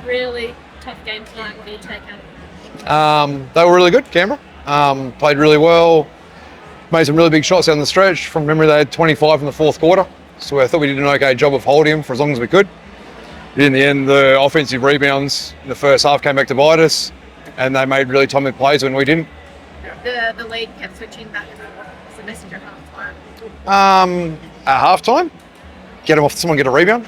really tough game tonight. What do you take out of it? They were really good, Canberra. Played really well. Made some really big shots down the stretch. From memory, they had 25 in the fourth quarter. So I thought we did an okay job of holding them for as long as we could. But in the end, the offensive rebounds in the first half came back to bite us, and they made really timely plays when we didn't. The lead kept switching back and forth. What's the message at halftime? At halftime, someone get a rebound.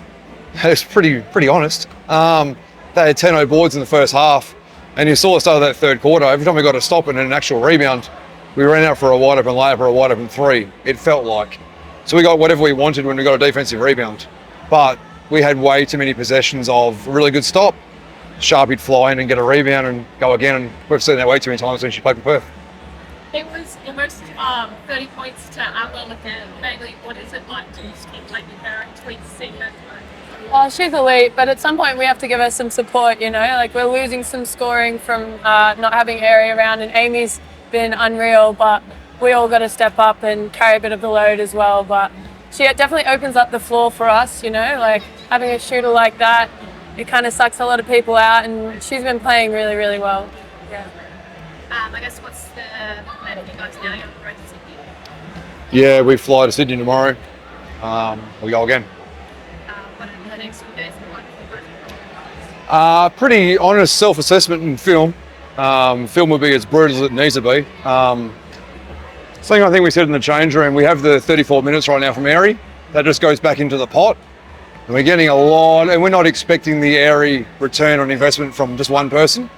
It's pretty honest. They had 10-0 boards in the first half, and you saw the start of that third quarter. Every time we got a stop and an actual rebound, we ran out for a wide open layup or a wide open three. It felt like. So we got whatever we wanted when we got a defensive rebound. But we had way too many possessions of a really good stop. Sharpie'd fly in and get a rebound and go again. And we've seen that way too many times when she played for Perth. It was almost 30 points to outwell again. Bailey, what is it like to just keep taking her and tweet seeing her? Well, she's elite, but at some point we have to give her some support, you know? Like, we're losing some scoring from not having area around, and Amy's been unreal, but we all got to step up and carry a bit of the load as well. But she definitely opens up the floor for us, you know? Like, having a shooter like that, it kind of sucks a lot of people out, and she's been playing really, really well. Yeah. I guess what's the plan for you guys now? You're on the road to Sydney. Yeah, we fly to Sydney tomorrow. We go again. What are the next few days like? Pretty honest self-assessment in film. Film will be as brutal as it needs to be. Something I think we said in the change room, we have the 34 minutes right now from Airy. That just goes back into the pot. And we're getting a lot, and we're not expecting the Airy return on investment from just one person.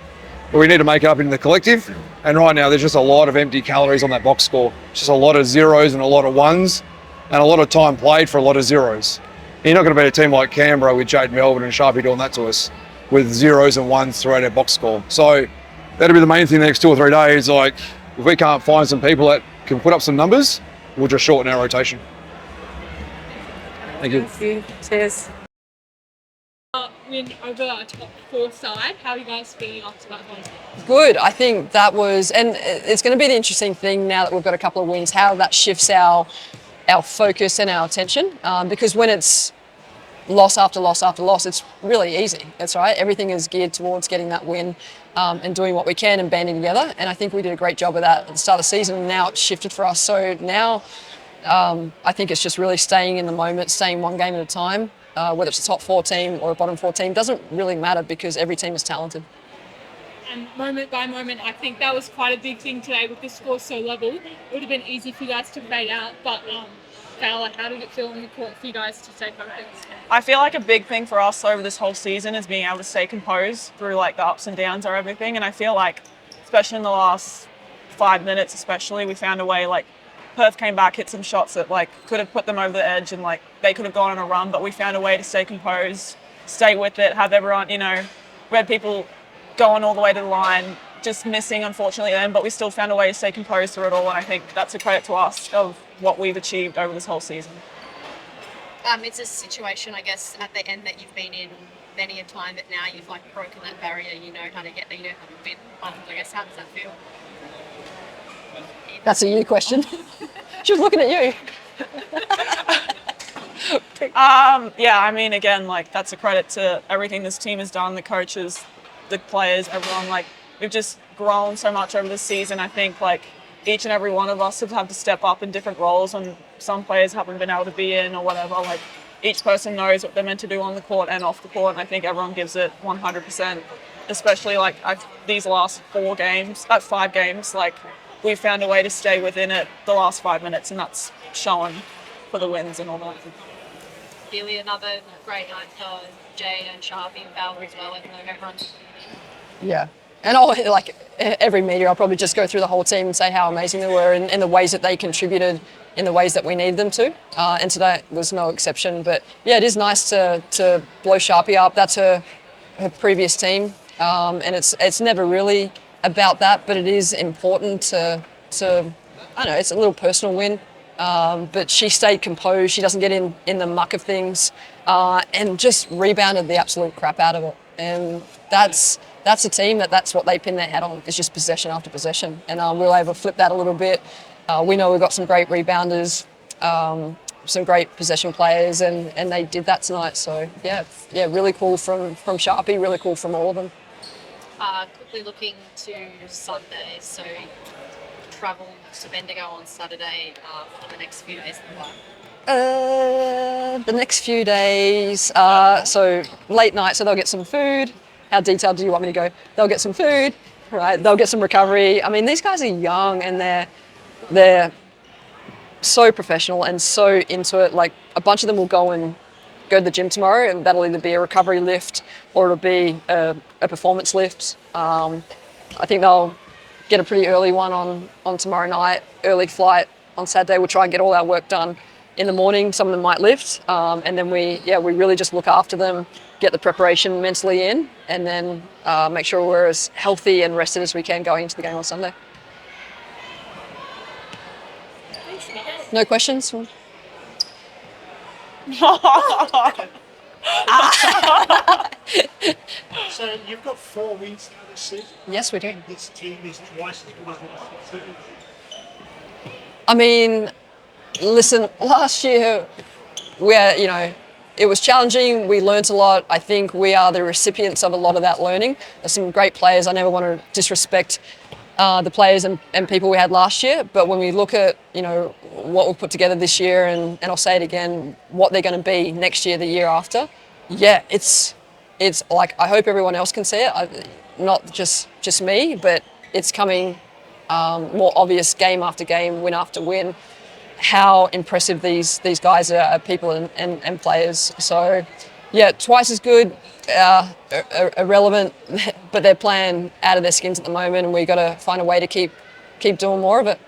But we need to make it up in the collective. And right now, there's just a lot of empty calories on that box score. Just a lot of zeros and a lot of ones, and a lot of time played for a lot of zeros. You're not going to beat a team like Canberra with Jade Melbourne and Sharpie doing that to us with zeros and ones throughout our box score. So that'll be the main thing the next 2 or 3 days. Like, if we can't find some people that can put up some numbers, we'll just shorten our rotation. Thank you. Thank you. Cheers. Win over a top 4 side. How are you guys feeling after that one? Good. I think that was, and it's going to be the interesting thing now that we've got a couple of wins, how that shifts our focus and our attention. Because when it's loss after loss after loss, it's really easy. That's right. Everything is geared towards getting that win and doing what we can and banding together. And I think we did a great job of that at the start of the season. And now it's shifted for us. So now I think it's just really staying in the moment, staying one game at a time. Whether it's a top 4 team or a bottom 4 team, doesn't really matter because every team is talented. And moment by moment, I think that was quite a big thing today with the score so level. It would have been easy for you guys to fade out, but Fowler, how did it feel on the court for you guys to stay focused? I feel like a big thing for us over this whole season is being able to stay composed through like the ups and downs of everything. And I feel like, especially in the last 5 minutes, especially, we found a way, like, Perth came back, hit some shots that like could have put them over the edge and like they could have gone on a run, but we found a way to stay composed, stay with it, have everyone, you know, we had people going all the way to the line, just missing unfortunately then, but we still found a way to stay composed through it all, and I think that's a credit to us of what we've achieved over this whole season. It's a situation, I guess, at the end that you've been in many a time that now you've like broken that barrier, you know how to get there, you know how to win. I guess, how does that feel? That's a you question. She was looking at you. Yeah, I mean, again, like that's a credit to everything this team has done, the coaches, the players, everyone. Like, we've just grown so much over this season. I think like each and every one of us have had to step up in different roles, and some players haven't been able to be in or whatever. Like, each person knows what they're meant to do on the court and off the court, and I think everyone gives it 100%. Especially like these last 5 games, like we've found a way to stay within it the last 5 minutes, and that's shown for the wins and all that. Really another great night for Jade and Sharpie and Fowler as well, even though everyone. Yeah. And like every media, I'll probably just go through the whole team and say how amazing they were and the ways that they contributed in the ways that we needed them to. And today was no exception. But yeah, it is nice to blow Sharpie up. That's her previous team. And it's never really about that, but it is important to I don't know, it's a little personal win. But she stayed composed. She doesn't get in the muck of things, and just rebounded the absolute crap out of it. And that's a team that's what they pin their hat on, is just possession after possession. And we were able to flip that a little bit. We know we've got some great rebounders. some great possession players, and they did that tonight. So yeah, really cool from Sharpie, really cool from all of them. Quickly looking to Sunday, so travel to Bendigo on Saturday for the next few days. The next few days, so late night, so they'll get some food. How detailed do you want me to go? They'll get some food, right? They'll get some recovery. I mean, these guys are young and they're so professional and so into it. Like a bunch of them will go to the gym tomorrow, and that'll either be a recovery lift or it'll be a performance lift. I think they'll get a pretty early one on tomorrow night, early flight on Saturday. We'll try and get all our work done in the morning. Some of them might lift, and then we really just look after them, get the preparation mentally in, and then make sure we're as healthy and rested as we can going into the game on Sunday. No questions? So you've got 4 wins now this season. Yes, we do. This team is twice as good as last season. I mean, listen, last year, it was challenging. We learnt a lot. I think we are the recipients of a lot of that learning. There's some great players. I never want to disrespect the players and people we had last year. But when we look at, what we've put together this year, and I'll say it again, what they're going to be next year, the year after, it's like, I hope everyone else can see it. Not just me, but it's coming more obvious game after game, win after win, how impressive these guys are, people and players. So, yeah, twice as good, irrelevant, but they're playing out of their skins at the moment, and we got to find a way to keep doing more of it.